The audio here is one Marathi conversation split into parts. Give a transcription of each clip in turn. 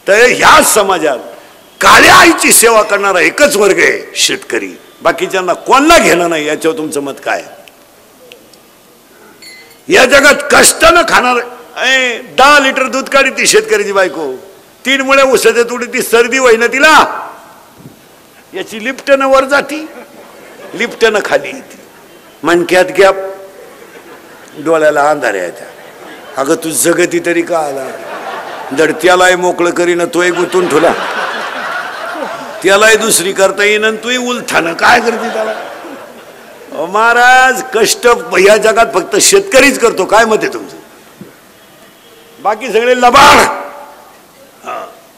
तर ह्या समाजात काळ्या आईची सेवा करणारा एकच वर्ग आहे शेतकरी, बाकीच्यांना कोणाला घेणं नाही. याच्यावर तुमचं मत काय? या जगात कष्टानं खाणार 10 लिटर दूध काढी ती शेतकऱ्याची बायको, 3 मुळे उसाच्या तुडी ती सर्दी होईना तिला, याची लिफ्टनं वर जाती, लिफ्टनं खाली येते, मणक्यात गॅप, डोळ्याला अंधार यायचा. अगं तू जगती तरी का आला? जर त्यालाही मोकळं करीन तोही गुंतून ठेवला, त्यालाही दुसरी करता येईन तूही उलथानं काय करते त्याला? महाराज कष्ट या जगात फक्त शेतकरीच करतो. काय मत आहे तुमचं? बाकी सगळे लबाड.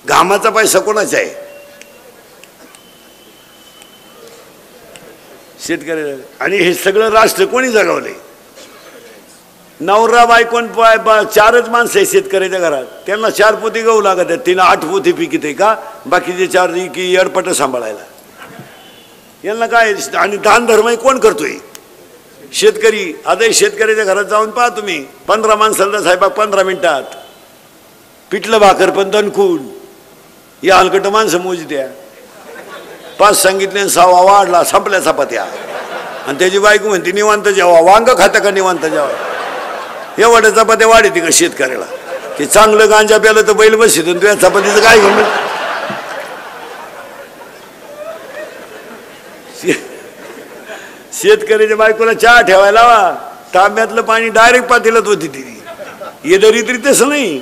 घामाचा पैसा कोणाचा आहे? शेतकरी. आणि हे सगळं राष्ट्र कोणी जगावले? नवरा बायकोन 4च माणसं आहे शेतकऱ्याच्या घरात, त्यांना 4 पोती गहू लागत आहेत, तिला 8 पोती पीक येते का? बाकीचे 4 की अडपट सांभाळायला यांना काय? आणि दान धर्म कोण करतोय? शेतकरी. आता शेतकऱ्याच्या घरात जाऊन पहा तुम्ही, 15 माणसाला साहेब 15 मिनिटात पिठलं भाकर पण दणकून, या हलकट माणसं मोज द्या. 5 सांगितले 6 वाढला, संपल्या चपात्या. आणि त्याची बायको म्हणते निवांत जेवा. वांग खाता का निवांत जेवा? एवढ्या चपात्या वाढते का शेतकऱ्याला? ते चांगलं गांजा प्यालं तर बैल बसत, तुझ्या चपातीचं काय घेऊन? शेतकऱ्याच्या बायकोला चहा ठेवायला लावा, तांब्यातलं पाणी डायरेक्ट पातेल्यात होती ती. ये दरिद्री तसं नाही.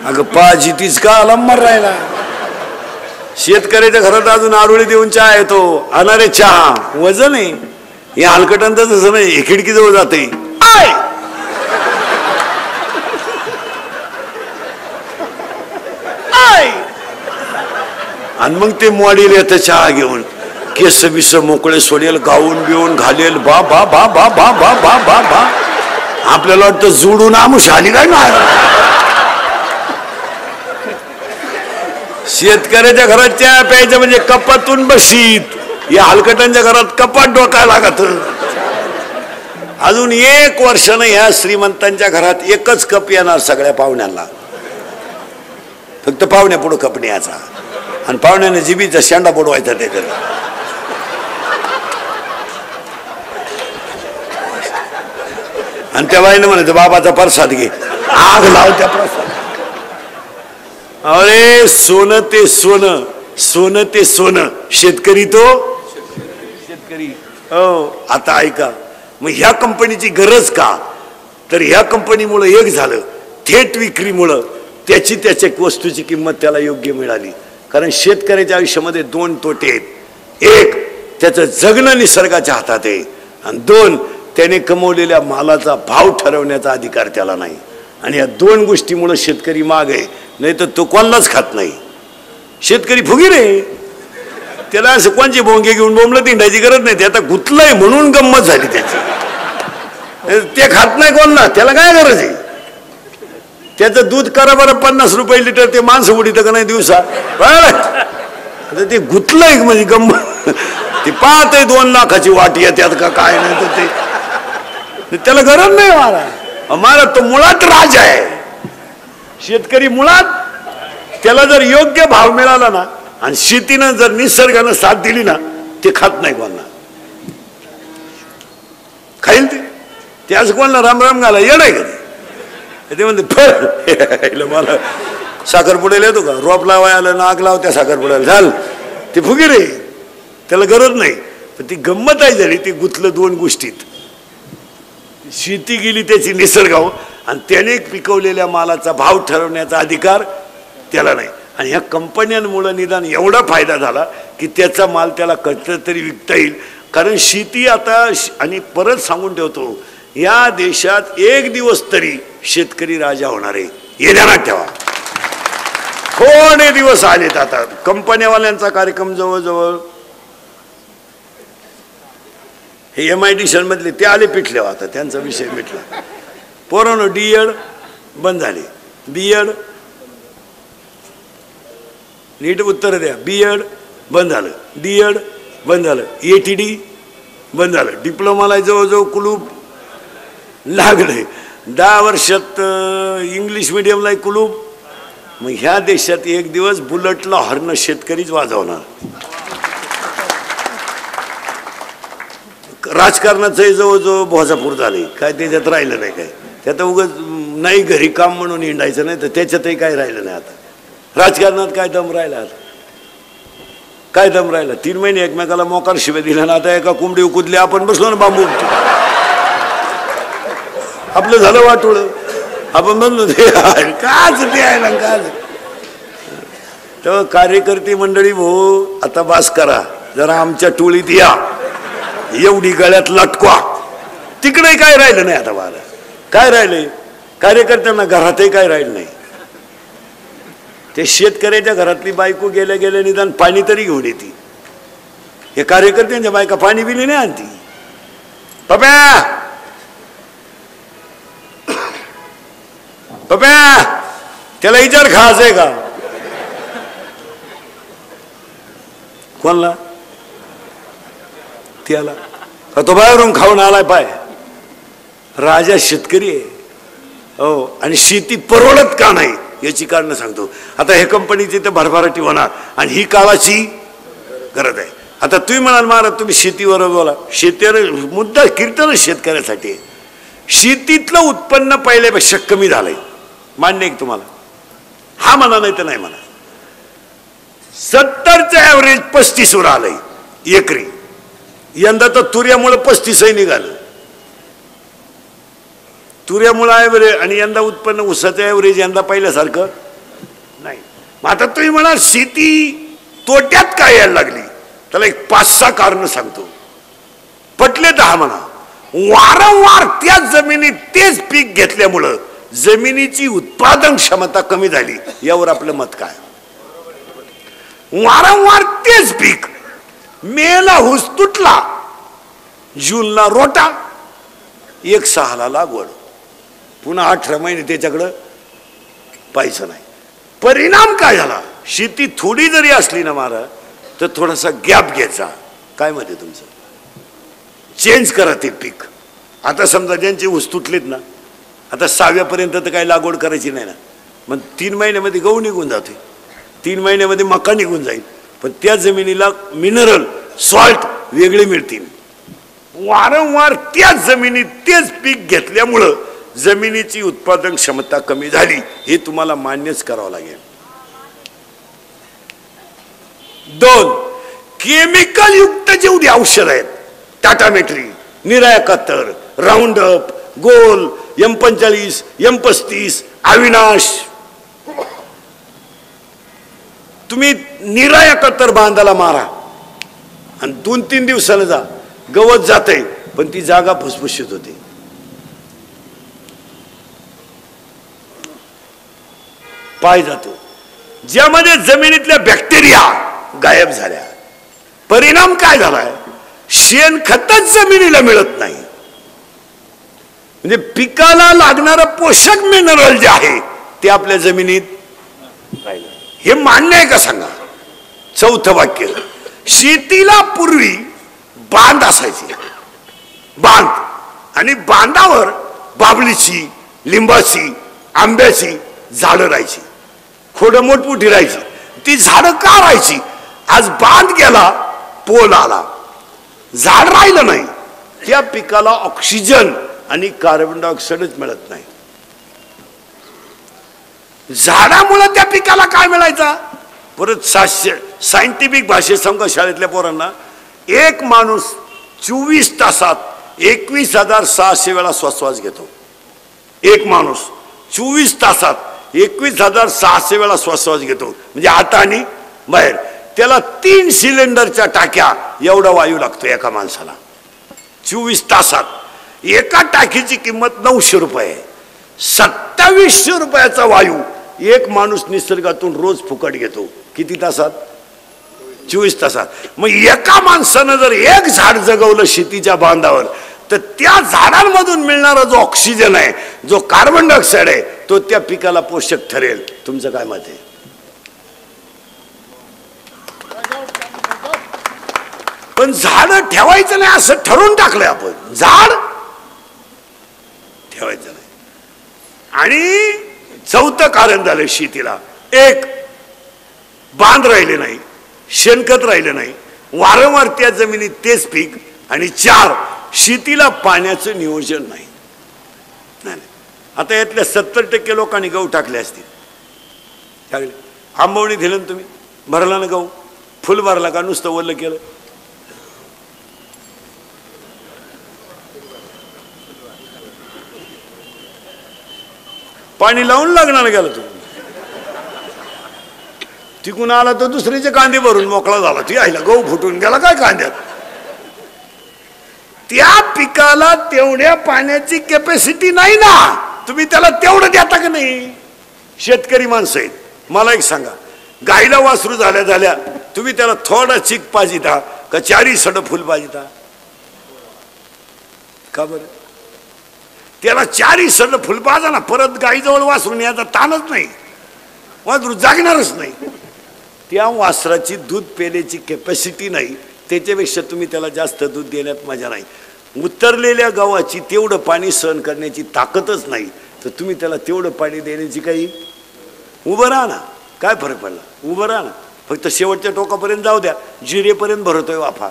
अगं पाजी तीच का लंबर राहिला? शेतकऱ्याच्या घरात अजून आरोळी देऊन चहा येतो, अनारे चहा वजन आहे. हे हलकटांचं तसं नाही, हे खिडकीजवळ जाते आणि मग ते मॉडेल येतं चहा घेऊन, केस बिस मोकळे सोडेल, गाऊन बिवून घालेल, बा बा बा बा बा बा बा बा बा. आपल्याला वाटतं जोडून आमुष आली काय ना. शेतकऱ्याच्या घरात चहा प्यायचं म्हणजे कपातून बशीत, या हलकटांच्या घरात कपाट डोकायला लागत. अजून 1 वर्षानं ह्या श्रीमंतांच्या घरात एकच कप येणार सगळ्या पाहुण्यांना, फक्त पाहुण्या पुढं कप न्यायचा आणि पाहुण्याने जिबीचा शेंडा बुडवायचा त्याच्यात. आणि त्या बाईनं म्हणायचं बाबाचा प्रसाद घे, आग लाव त्या प्रसाद. अरे सोनं ते सोनं, सोनं ते सोनं, शेतकरी तो शेतकरी. हो आता ऐका, मग ह्या कंपनीची गरज का? तर ह्या कंपनीमुळं एक झालं, थेट विक्रीमुळं त्याच्या वस्तूची किंमत त्याला योग्य मिळाली. कारण शेतकऱ्याच्या आयुष्यामध्ये 2 तोटे आहेत. 1 त्याचं जगणं निसर्गाच्या हातात आहे, आणि 2 त्याने कमवलेल्या मालाचा भाव ठरवण्याचा अधिकार त्याला नाही. आणि या 2 गोष्टीमुळे शेतकरी माग आहे, नाही तर तो कोणालाच खात नाही. शेतकरी फुगीर आहे, त्याला असं कोणचे भोंगे घेऊन बोंबलं तिंडायची गरज नाही. ते आता गुतलंय म्हणून गंमत झाली त्याची. ते खात नाही कोणला, त्याला काय गरज आहे? त्याचं दूध करा बरं 50 रुपये लिटर, ते माणसं उडीत का नाही दिवसा? ते गुतलंय म्हणजे गंमत. ते पाहतय 2 लाखाची वाटी येतात का काय नाही, तर ते त्याला गरज नाही. मला तो मुळात राजा आहे. शेतकरी मुळात त्याला जर योग्य भाव मिळाला ना, आणि शेतीनं जर निसर्गानं साथ दिली ना, ते खात नाही कोणाला. खाईल ते असं कोणाला राम राम घाला येड आहे का ते म्हणते मला साखरपुड्याला येतो का? रोप लावायला नाक लाव त्या साखरपुड्याला झाल, ते फुगीर आहे, त्याला गरज नाही. पण ती गंमत आहे झाली, ती गुंतलं 2 गोष्टीत. शेती गेली त्याची निसर्गावर, आणि त्याने पिकवलेल्या मालाचा भाव ठरवण्याचा अधिकार त्याला नाही. आणि ह्या कंपन्यांमुळे निदान एवढा फायदा झाला की त्याचा माल त्याला कधीतरी तरी विकता येईल. कारण शेती आता, आणि परत सांगून ठेवतो, या देशात 1 दिवस तरी शेतकरी राजा होणार आहे, हे ध्यानात ठेवा. थोडे दिवस आलेत आता. कंपन्यावाल्यांचा कार्यक्रम जवळजवळ हे MIDC मधले ते आले पिठले, आता त्यांचा विषय मिटला. पोरांनो D.Ed बंद झाले, B.Ed नीट उत्तर द्या. B.Ed बंद झालं, D.Ed बंद झालं, ATD बंद झालं, डिप्लोमाला जवळजवळ कुलूप लागले. 10 वर्षात इंग्लिश मिडियमला कुलूप. मग ह्या देशात एक दिवस बुलेटला हॉर्न शेतकरीच वाजवणार. राजकारणाचंही जवळजवळ भोजापूर झाले, काय त्याच्यात राहिलं नाही. काय त्यात उगाच नाही घरी काम म्हणून हिंडायचं नाही, तर त्याच्यातही काय राहिलं नाही. आता राजकारणात काय दम राहिला? आता काय दम राहिला? 3 महिने एकमेकाला मोकार शिव्या दिल्या ना. आता एका कोंबडी कुदली, आपण बसलो ना बांबू, आपलं झालं वाटोळ. आपण म्हणलो काच द्यायला काच. तर कार्यकर्ते मंडळी भाऊ आता बास करा, जरा आमच्या टोळीत या, एवढी गळ्यात लटकवा. तिकडे काय राहिलं नाही. आता बारा काय राहिलंय? कार्यकर्त्यांना घरातही काय राहिलं नाही. ते शेतकऱ्याच्या घरातली बायको गेल्या गेल्या निदान पाणी तरी घेऊन येते. हे कार्यकर्त्यांच्या बायका पाणी बिली नाही आणती. पप्या पप्या त्याला विचार खायचंय का? कोणला? त्याला का तो बाहेरून खाऊन आलाय? पाय राजा शेतकरी आहे हो. आणि शेती परवडत का नाही याची कारण सांगतो. आता हे कंपनीची तर भरभराटी होणार आणि ही काळाची गरज आहे. आता तुम्ही म्हणाल महाराज तुम्ही शेतीवर बोला. शेतीवर मुद्दा कीर्तन शेतकऱ्यासाठी. शेतीतलं उत्पन्न पहिल्यापेक्षा कमी झालंय, मान्य आहे तुम्हाला? हा म्हणा, नाही तर नाही म्हणा. 70चं ॲव्हरेज 35 वर आलंय एकरी. यंदा तर तुऱ्यामुळे 35 निघालं. तुऱ्यामुळे ॲव्हरेज. आणि यंदा उत्पन्न ऊसाचं ॲव्हरेज यंदा पहिल्यासारखं नाही. मग आता तुम्ही म्हणा शेती तोट्यात काय यायला लागली, त्याला एक 5-6 कारण सांगतो. पटले 10 म्हणा. वारंवार त्याच जमिनीत तेच पीक घेतल्यामुळं जमिनीची उत्पादन क्षमता कमी झाली. यावर आपलं मत काय? वारंवार तेच पीक. मेला ऊस तुटला, जूनला रोटा, 1/6 लागवड, पुन्हा 18 महिने त्याच्याकडं पाहायचं नाही. परिणाम काय झाला? शेती थोडी जरी असली ना महाराज, तर थोडासा गॅप घ्यायचा. काय मत आहे तुमचं? चेंज करा ते पीक. आता समजा ज्यांचे ऊस तुटलेत ना, आता 6व्यापर्यंत तर काही लागवड करायची नाही ना. मग 3 महिन्यामध्ये गहू निघून जाते, 3 महिन्यामध्ये मका निघून जाईल. पण त्या जमिनीला मिनरल सॉल्ट वेगळे मिळतील. वारंवार त्याच जमिनीत तेच पीक घेतल्यामुळं जमिनीची उत्पादन क्षमता कमी झाली. हे तुम्हाला मान्यच करावं लागेल. 2, केमिकल युक्त जेवढी औषध आहेत, टाटामेट्री, निरा 71, राऊंड अप, गोल, M45, M35, अविनाश. तुम्ही निरा 71 बांधाला मारा आणि 2-3 दिवसाला जा, गवत जाते पण ती जागा फुसफुशीत होते. पाय जातो, ज्यामध्ये जमिनीतल्या बॅक्टेरिया गायब झाल्या. परिणाम काय झालाय? शेणखतच जमिनीला मिळत नाही. म्हणजे पिकाला लागणारं पोषक मिनरल जे आहे ते आपल्या जमिनीत राहिलं. हे मान्य आहे का सांगा? 4थं वाक्य. शेतीला पूर्वी बांध असायचे, बांध, आणि बांधावर बाबळीची, लिंबाची, आंब्याची झाडं राहायची, खोडं मोठमोठी राहायची. ती झाडं का राहायची? आज बांध गेला, पोल आला, झाड राहिलं नाही, त्या पिकाला ऑक्सिजन आणि कार्बन डायऑक्साईडच मिळत नाही. झाडामुळे त्या पिकाला काय मिळायचा? परत सायंटिफिक भाषेत सांगा शाळेतल्या पोरांना, एक माणूस 24 तासात 21,600 वेळा श्वास घेतो. एक माणूस 24 तासात 21,600 वेळा श्वास घेतो. म्हणजे आत आणि बाहेर. त्याला 3 सिलेंडरच्या टाक्या एवढा वायू लागतो एका माणसाला 24 तासात. एका टाकीची किंमत 900 रुपये. 2700 रुपयाचा वायू एक माणूस निसर्गातून रोज फुकट घेतो. किती तासात? 24 तासात. मग एका माणसानं जर एक झाड जगवलं शेतीच्या बांधावर, तर त्या झाडांमधून मिळणारा जो ऑक्सिजन आहे, जो कार्बन डायऑक्साईड आहे, तो त्या पिकाला पोषक ठरेल. तुमचं काय मत आहे? पण झाड ठेवायचं नाही असं ठरवून टाकलंय आपण. झाड ठेवायचं नाही. आणि चौथं कारण झालं शेतीला, एक बांध राहिले नाही, शेणखत राहिलं नाही, वारंवार त्या जमिनीत तेच पीक, आणि चार शेतीला पाण्याचं नियोजन नाही. आता यातल्या 70% लोकांनी गहू टाकले असतील. टाकले, आंबवणी दिलं ना तुम्ही, भरला ना गहू, फुल भरला का नुसतं ओलं केलं? पाणी लावून लागणार गेलं तू, तिकून आला तर दुसरीचे कांदे भरून मोकळा झाला. ती आईला गहू फुटून गेला काय कांद्यात? त्या पिकाला तेवढ्या पाण्याची कॅपॅसिटी नाही ना, तुम्ही त्याला तेवढं देता का नाही? शेतकरी माणसं आहेत, मला एक सांगा, गाईला वासरू झाल्या झाल्या तुम्ही त्याला थोडा चिक पाजिता का चारी सड फुल पाजिता? का बरं? त्याला चारी सड फुल पाजा ना, परत गाईजवळ वासरून याचा ताणच नाही, वासरू जागणारच नाही. त्या वासराची दूध पेण्याची कॅपॅसिटी नाही, त्याच्यापेक्षा तुम्ही त्याला जास्त दूध देण्यात मजा नाही. उतरलेल्या गावाची तेवढं पाणी सहन करण्याची ताकदच नाही, तर तुम्ही त्याला तेवढं पाणी देण्याची काही, उभं राहा ना, काय फरक पडला? उभं राहा ना, फक्त शेवटच्या टोकापर्यंत जाऊ द्या, जिरेपर्यंत भरतोय वाफा.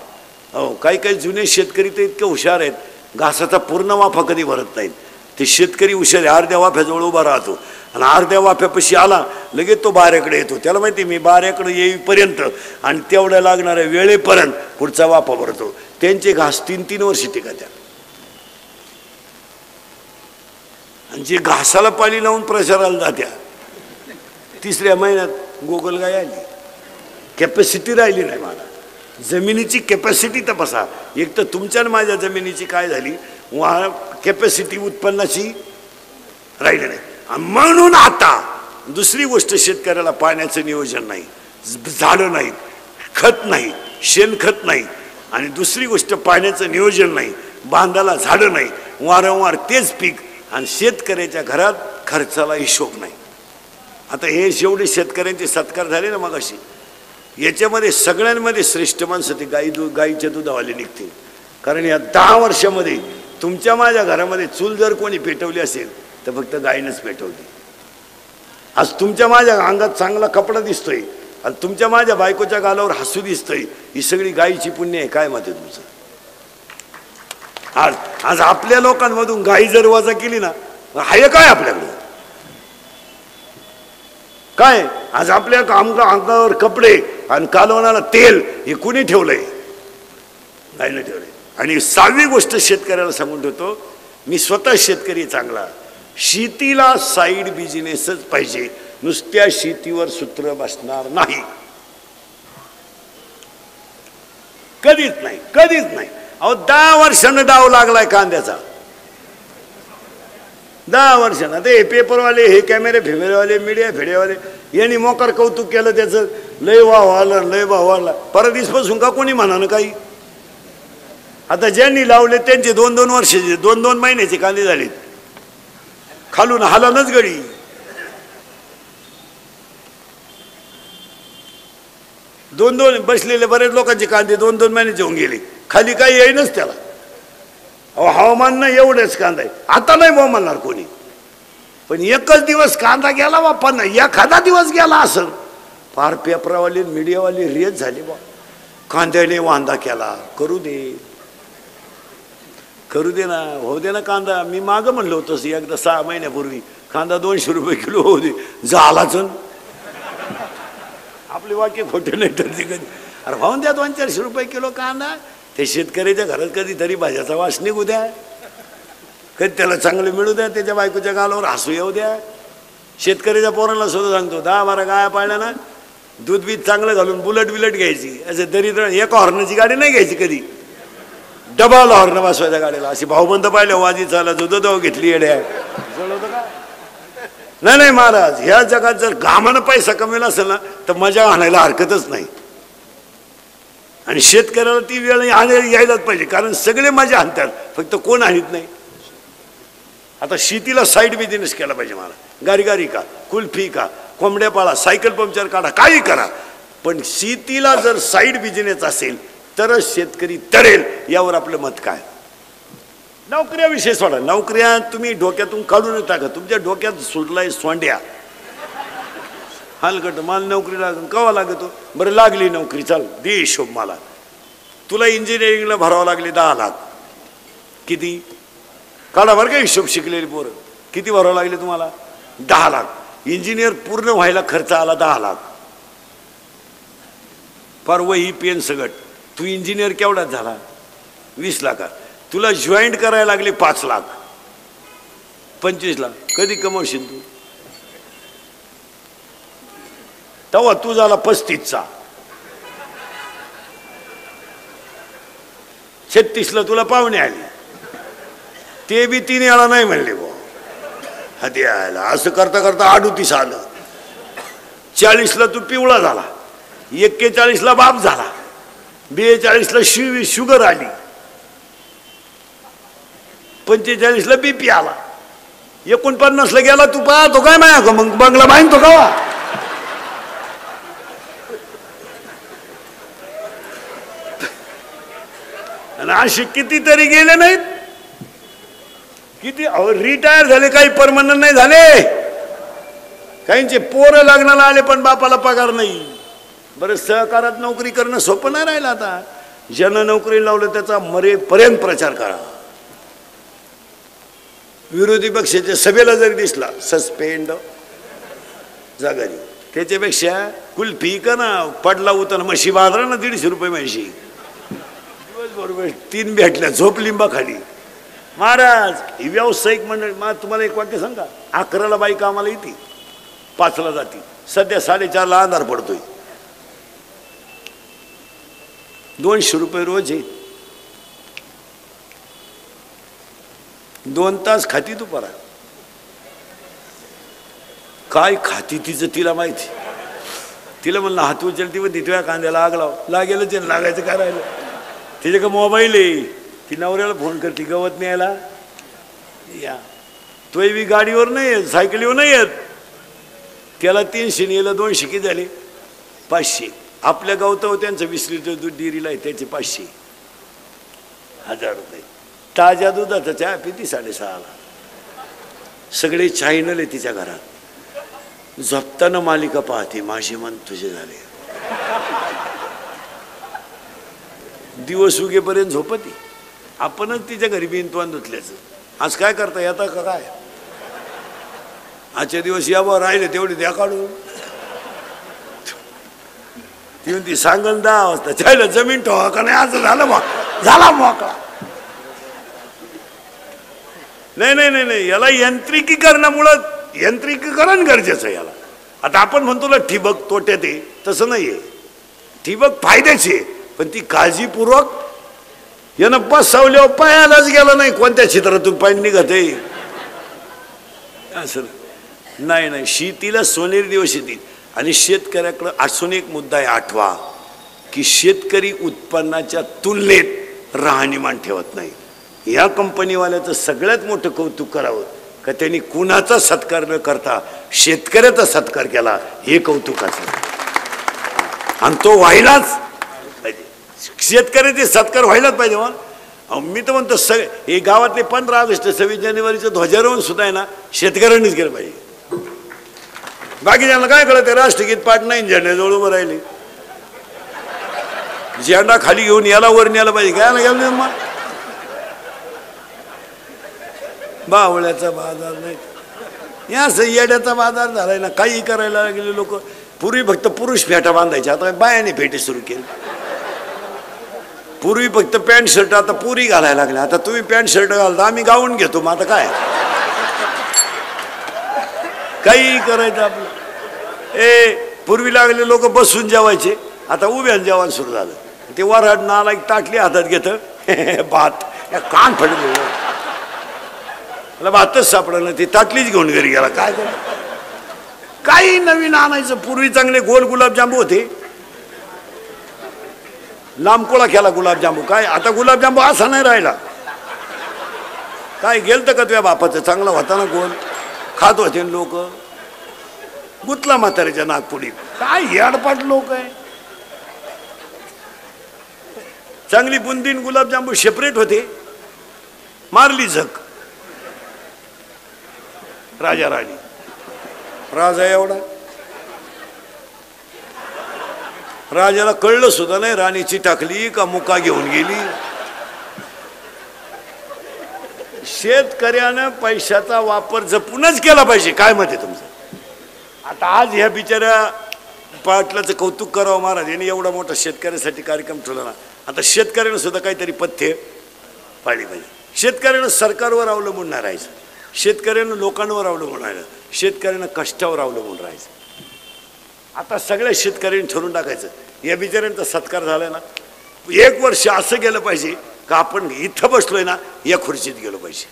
हो, काही काही जुने शेतकरी तर इतके हुशार आहेत, घासाचा पूर्ण वाफा कधी भरत नाहीत. ते शेतकरी हुशार आहे, अर्ध्या वाफ्याजवळ उभा राहतो आणि अर्ध्या वाफ्यापाशी आला लगेच तो बाऱ्याकडे येतो. त्याला माहिती मी बाऱ्याकडे येईपर्यंत आणि तेवढ्या लागणाऱ्या वेळेपर्यंत पुढचा वाफा भरतो. त्यांचे घास 3-3 वर्ष टिकत्या. आणि जे घासाला पाणी लावून प्रचाराला जात्या, 3ऱ्या महिन्यात गोगलगाय आली, कॅपॅसिटी राहिली नाही. मला जमिनीची कॅपॅसिटी तपासा. एक तर तुमच्या आणि माझ्या जमिनीची काय झाली, कॅपॅसिटी उत्पन्नाची राहिली नाही. म्हणून आता दुसरी गोष्ट, शेतकऱ्याला पाण्याचं नियोजन नाही, झाडं नाहीत, खत नाही, शेणखत नाही, आणि दुसरी गोष्ट पाण्याचं नियोजन नाही, बांधाला झाडं नाही, वारंवार तेच पीक, आणि शेतकऱ्याच्या घरात खर्चाला हिशोब नाही. आता हे जेवढे शेतकऱ्यांचे सत्कार झाले ना मगाशी, याच्यामध्ये सगळ्यांमध्ये श्रेष्ठ माणसं ते गाईच्या दुधावाले निघतील. कारण या 10 वर्षामध्ये तुमच्या माझ्या घरामध्ये चूल जर कोणी पेटवली असेल तर फक्त गायीनंच पेटवली. आज तुमच्या माझ्या अंगात चांगला कपडा दिसतोय आणि तुमच्या माझ्या बायकोच्या गालावर हसू दिसतंय, ही सगळी गायीची पुण्य आहे. काय मत आहे तुमचं? आज आपल्या लोकांमधून गायी जर वजा केली ना, आहे काय आपल्याकडे? काय आज आपल्या अंगावर कपडे आणि कालवणाला तेल हे कुणी ठेवलंय? गायीने ठेवलंय. आणि 6वी गोष्ट शेतकऱ्याला सांगून ठेवतो, मी स्वतः शेतकरी चांगला, शेतीला साईड बिझनेसच पाहिजे, नुसत्या शेतीवर सूत्र बसणार नाही, कधीच नाही, कधीच नाही. अहो 10 वर्षानं डाव लागलाय कांद्याचा, 10 वर्षांना. ते पेपरवाले, हे कॅमेरे फेमेरेवाले, मीडिया फेड्यावाले यांनी मोकार कौतुक केलं त्याचं, लय वाव आला, लय भाव आला. परदेशपासून का कोणी म्हणा ना काही. आता ज्यांनी लावले त्यांचे 2-2 वर्षाचे, 2-2 महिन्याचे कांदे झालेत, खालून हालानच गडी. दोन बसलेले बरेच लोकांचे कांदे 2-2 महिन्याचे होऊन गेले, खाली काही येईनच त्याला. अहो हवामान नाही, एवढेच कांदा आहे. आता नाही भाऊ म्हणणार कोणी, पण एकच दिवस कांदा गेला बा, पण एखादा दिवस गेला असं फार पेपरावाले मीडियावाले रेज झाले बा, कांद्याने वांदा केला. करू दे, करू दे ना, होऊ दे ना कांदा. मी मागं म्हणलं होतं एकदा 6 महिन्यापूर्वी, कांदा 200 रुपये किलो होऊ दे, झालाच. आपले वाक्य खोटे नाही ठरते कधी. अरे भाऊन द्या 200-400 रुपये किलो कांदा, ते शेतकऱ्याच्या घरात कधीतरी भाज्याचा वास निघू द्या, कधी त्याला चांगलं मिळू द्या, त्याच्या बायकोच्या गालावर हसू येऊ द्या. शेतकऱ्याच्या पोरांना सुद्धा सांगतो, 10-12 गाया पाळल्या ना, दूध बीज चांगलं घालून बुलट बिलट घ्यायची. असं दरिद्र एका हॉर्नची गाडी नाही घ्यायची कधी, डबल हॉर्न बसवायच्या गाडीला. अशी भाऊबंद पाहिलं, वाजी चाला दुध घेतली येड्या, होतं का? नाही महाराज, ह्या जगात जर घामानं पैसा कमेला असेल ना तर मजा आणायला हरकतच नाही. आणि शेतकऱ्याला ती वेळ यायलाच पाहिजे, कारण सगळे मजा आणतात, फक्त कोण आणत नाही. आता शेतीला साईड बिझनेस केला पाहिजे. मला गारी का, कुल्फी का, कोंबड्या पाळा, सायकल पंक्चर काढा, काही करा, पण शेतीला जर साईड बिझनेस असेल तरच शेतकरी तरेल. यावर आपलं मत काय? नोकऱ्याविषयी सोडा, नोकऱ्या तुम्ही डोक्यातून काढून टाका. तुमच्या डोक्यात सुटलाय सोंड्या हलकट. मला नोकरी लागेल कवा लागतो? बरं लागली नोकरी, चाल दे हिशोब मला. तुला इंजिनिअरिंगला भरावं लागले 10 लाख. किती काढा बरं का हिशोब, शिकलेली पोरं. किती भरावं लागले तुम्हाला? 10 लाख. इंजिनियर पूर्ण व्हायला खर्च आला 10 लाख. परवा ही पेन सगट. तू इंजिनियर केवढ्यात झाला? 20 लाखात. तुला जॉईंट करायला लागले 5 लाख, 25 लाख. कधी कमवशील तू? तेव्हा तू झाला 35चा. 36ला तुला पाहुणे आले, ते बी 3 वेळा नाही म्हणले बुवा हाती यायला. असं करता करता 38 आलं. 40ला तू पिवळा झाला, 41ला बाप झाला, 42ला शुगर आली, 45ला बीपी आला, 49ला गेला. तू पाहतो काय माया मग बंगला बांधतो का? आणि असे कितीतरी गेले नाहीत? किती रिटायर झाले, काही परमनंट नाही झाले. काहींचे पोरं लग्नाला आले पण बापाला पगार नाही. बरं, सहकारात नोकरी करणं सोपं नाही राहिलं आता. ज्यानं नोकरी लावलं त्याचा मरेपर्यंत प्रचार करा. विरोधी पक्षाच्या सभेला जरी दिसला सस्पेंड जागारी, त्याच्यापेक्षा कुल्फी का ना पडला उतर म्हशी बांधला ना 150 रुपये म्हशी. दिवसभर 3 भेटल्या झोप लिंबा खाली. महाराज ही व्यावसायिक मंडळ. मग तुम्हाला एक वाक्य सांगा, 11ला बाई कामाला येते, 5ला जाते. सध्या 4:30ला अंधार पडतोय. 200 रुपये रोज आहे. 2 तास खाती तू परा. काय खाती तिचं तिला माहिती. तिला म्हणलं हात उचलती व तिथल्या कांद्याला आग लाव. लागेलच लागायचं काय राहिलं. तिचे का मोबाईल आहे, ती नवऱ्याला फोन करते गवत न्यायला या. तोही बी गाडीवर नाही येत, सायकलीवर नाही येत. त्याला 300 नेलं, 200 किती झाले? 500. आपल्या गावतावर त्यांचं 20 लिटर दूध डेअरीला आहे, त्याचे 500. 1000 रुपये. ताज्या दुधाचा चहा पिती 6:30ला. सगळे चॅनल आहे तिच्या घरात. झोपताना मालिका पाहते, माझे मन तुझे झाले. दिवस उगेपर्यंत झोपती. आपणच तिच्या घरी बिनतवान धुतल्याचं. आज काय करता येतं का काय? आजच्या दिवस यावं राहिले तेवढी द्या काढून. ती सांगल 10 वाजता चायला जमीन ठेवा का नाही, असं झालं बा, झाला मोकळा. नाही नाही नाही नाही, याला यांत्रिकीकरणामुळं यांत्रिकीकरण गरजेचं आहे याला. आता आपण म्हणतो ना ठिबक तोट्यात आहे, तसं नाहीये. ठिबक फायद्याची, पण ती काळजीपूर्वक. यानं बसवल्यावर पायालाच गेला नाही, कोणत्या क्षेत्रातून पाणी निघत आहे असं नाही. नाही, शेतीला सोनेरी दिवस येतील. आणि शेतकऱ्याकडं असून एक मुद्दा आहे 8वा, की शेतकरी उत्पन्नाच्या तुलनेत राहणीमान ठेवत नाही. या कंपनीवाल्याचं सगळ्यात मोठं कौतुक करावं का त्यांनी कुणाचा सत्कार न करता शेतकऱ्याचा सत्कार केला, हे कौतुकाचं. आणि तो व्हायलाच पाहिजे. शेतकऱ्याचे सत्कार व्हायलाच पाहिजे. मी तर म्हणतो हे गावातले 15 ऑगस्ट 26 जानेवारीचं ध्वजारोहण सुद्धा आहे ना शेतकऱ्यांनीच केलं पाहिजे. बाकीच्यांना काय कळत? राष्ट्रगीत पाठ नाही, झेंड्याजवळ उभं राहिले. झेंडा खाली घेऊन याला वर न्यायला पाहिजे. काय ना गेलं मग बावळ्याचा बाजार नाही, या येड्याचा बाजार झालाय ना. काही करायला लागले लोक. पूर्वी फक्त पुरुष फेटा बांधायचे, आता बायाने फेटे सुरू केले. पूर्वी फक्त पॅन्ट शर्ट, आता पुरी घालायला लागले. आता तुम्ही पॅन्ट शर्ट घालता, आम्ही गाऊन घेतो. मग आता काय काही करायचं आपलं. पूर्वी लागले लोक बसून जेवायचे, आता उभ्यान जेवण सुरू झालं. ते वराड नाला एक ताटली हातात घेतं, भात कान फडले. मला भातच सापडलं, ती ताटलीच घेऊन घरी गेला. काय काही नवीन आणायचं. पूर्वी चांगले गोल गुलाबजांबू होते, लांबकोळा केला गुलाबजांबू. काय आता गुलाबजांबू असा नाही राहिला. काय गेलतं का तुझ्या बापाचं? चांगला होता ना गोल, खात होते लोक. गुतला म्हाताऱ्याच्या नागपुडीत. काय याडपाट लोक आहे. चांगली बुंदीन गुलाबजांबू सेपरेट होते, मारली झक. राजा राणी, राजा एवढा, राजाला कळलं सुद्धा नाही राणीची टाकली का मुका घेऊन गेली. शेतकऱ्यानं पैशाचा वापर जपूनच केला पाहिजे. काय मत आहे तुमचं? आता आज ह्या बिचाऱ्या पाटलाचं कौतुक करावं महाराज, यांनी एवढा मोठा शेतकऱ्यासाठी कार्यक्रम ठेवला ना. आता शेतकऱ्यानं सुद्धा काहीतरी पथ्य पाळली पाहिजे. शेतकऱ्यानं सरकारवर अवलंबून नाही राहायचं, शेतकऱ्यानं लोकांवर अवलंबून राहिलं, शेतकऱ्यानं कष्टावर अवलंबून राहायचं. आता सगळ्या शेतकऱ्यांनी ठरवून टाकायचं, या बिचाऱ्यांचा सत्कार झाला ना, 1 वर्ष असं गेलं पाहिजे का आपण इथं बसलोय ना या खुर्चीत गेलो पाहिजे.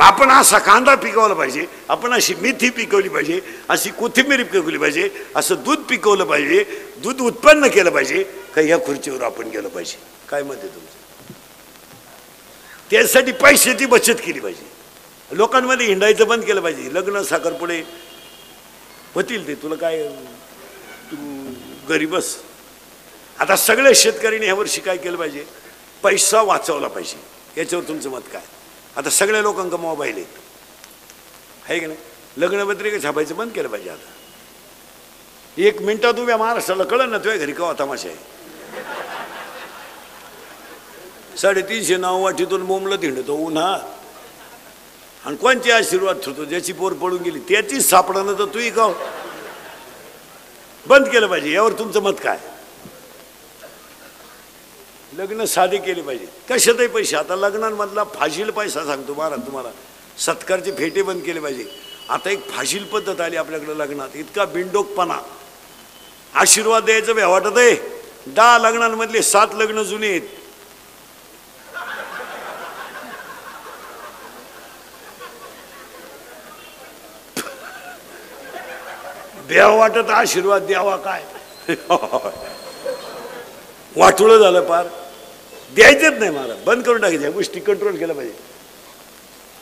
आपण असा कांदा पिकवला पाहिजे, आपण अशी मेथी पिकवली पाहिजे, अशी कोथिंबीर पिकवली पाहिजे, असं दूध पिकवलं पाहिजे, दूध उत्पन्न केलं पाहिजे का या खुर्चीवर आपण गेलो पाहिजे. काय मत आहे तुमचं? त्यासाठी पैशाची बचत केली पाहिजे, लोकांमध्ये हिंडायचं बंद केलं पाहिजे. लग्न साखरपुडे होतील ते, तुला काय, तू घरी बस. आता सगळ्या शेतकऱ्यांनी ह्या वर्षी काय केलं पाहिजे? पैसा वाचवला पाहिजे. याच्यावर तुमचं मत काय? आता सगळ्या लोकांना मोबाईल आहे की नाही? लग्नपत्रिका छापायचं बंद केलं पाहिजे. आता 1 मिनिटात उभ्या महाराष्ट्राला कळलं ना तुझ्या घरी केव्हा तमाशा आहे. 350 नाव वाटीतून बोंबलत हिंडतो उन्हात, आणि कोणचे आशीर्वाद ठेवतो? ज्याची पोर पडून गेली त्याचीच सापडणं तर तूही गाव बंद केलं पाहिजे. यावर तुमचं मत काय? लग्न साधे केले पाहिजे, कशातही पैसे. आता लग्नांमधला फाशील पैसा सांगतो महाराज तुम्हाला, सत्कारचे फेटे बंद केले पाहिजे. आता एक फाशील पद्धत आली आपल्याकडे लग्नात, इतका बिंडोकपणा. आशीर्वाद द्यायचं बे वाटत आहे. 10 लग्नांमधले 7 लग्न जुने आहेत. द्यावा वाटत आशीर्वाद द्यावा काय वाटुळं झालं पार. द्यायचंच नाही महाराज, बंद करून टाकायचं. या गोष्टी कंट्रोल केल्या पाहिजे.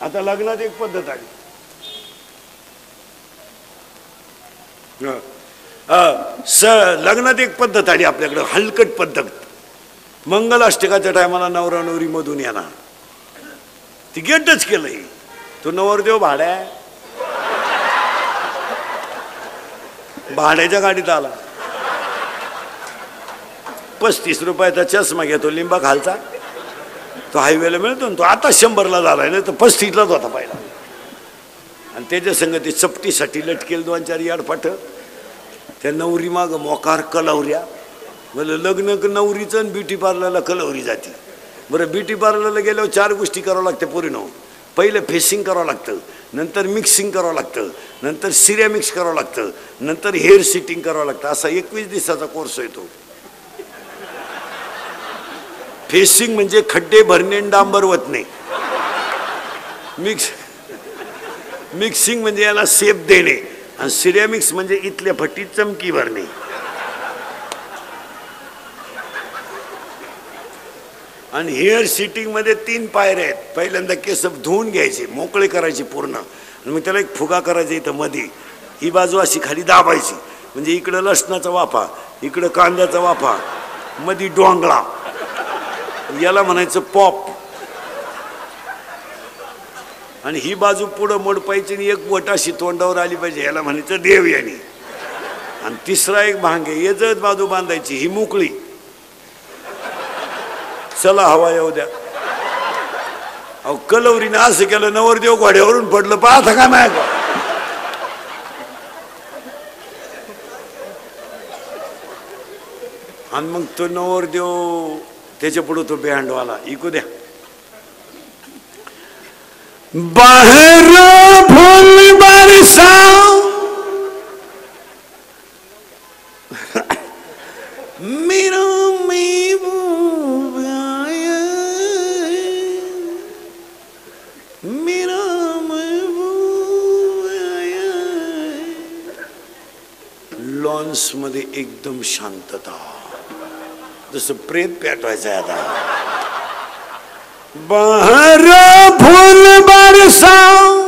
आता लग्नात एक पद्धत आली, लग्नात एक पद्धत आली आपल्याकडं, हलकट पद्धत. मंगलाष्टकाच्या टायमाला नवरा नवरी मधून येणार, ती गेटच केलंय. तो नवरदेव भाड्याच्या गाडीत आला, 35 रुपयाचा चष्मा घेतो लिंबा खालचा, तो हायवेला मिळतो ना, तो आता 100ला झालाय ना, तर 35लाच होता पहिला. आणि त्याच्या संग ते चपटीसाठी लटकेल 2-4 याडपाट. त्या नवरी माग मोकार कलवऱ्या. म्हणजे लग्न नवरीचं आणि ब्युटी पार्लरला कलवरी जाते. बरं, ब्युटी पार्लरला गेल्यावर 4 गोष्टी करावं लागते पोरीनं. पहिलं फेसिंग करावं लागतं, नंतर मिक्सिंग करावं लागतं, नंतर सिऱ्या मिक्स करावं लागतं, नंतर हेअर सिटिंग करावं लागतं. असा 21 दिवसाचा कोर्स आहे तो. फेसिंग म्हणजे खड्डे भरणे डांबर वतणे, मिक्सिंग म्हणजे याला शेप देणे, आणि सिरेमिक्स म्हणजे इथल्या फटीत चमकी भरणे. आणि हेअर सिटिंग मध्ये 3 पायऱ्या आहेत. पहिल्यांदा केस धुवून घ्यायचे, मोकळे करायचे पूर्ण, आणि मग त्याला एक फुगा करायचा इथं मध्ये. ही बाजू अशी खाली दाबायची, म्हणजे इकडं लसणाचा वाफा, इकडं कांद्याचा वाफा, मध्ये डोंगळा, याला म्हणायचं पॉप. आणि ही बाजू पुढं मोडपायची आणि एक बोट अशी तोंडावर आली पाहिजे, याला म्हणायचं देवयानी. आणि तिसरा एक भांगे, याच बाजू बांधायची, ही मोकळी. चला हवा येऊ द्या. अहो कलवरीने असं केलं, नवरदेव घोड्यावरून पडलं, पाहता का नाही? आणि मग तो नवरदेव त्याच्या पुढे तो बँडवाला इकू द्या. बाहेर फूल बरसाओ मेरा महबूब आया, मेरा महबूब आया. लॉन्स मध्ये एकदम शांतता, जसं प्रेत पेटवायचं आहे आता. बाहर फूल बरसाओ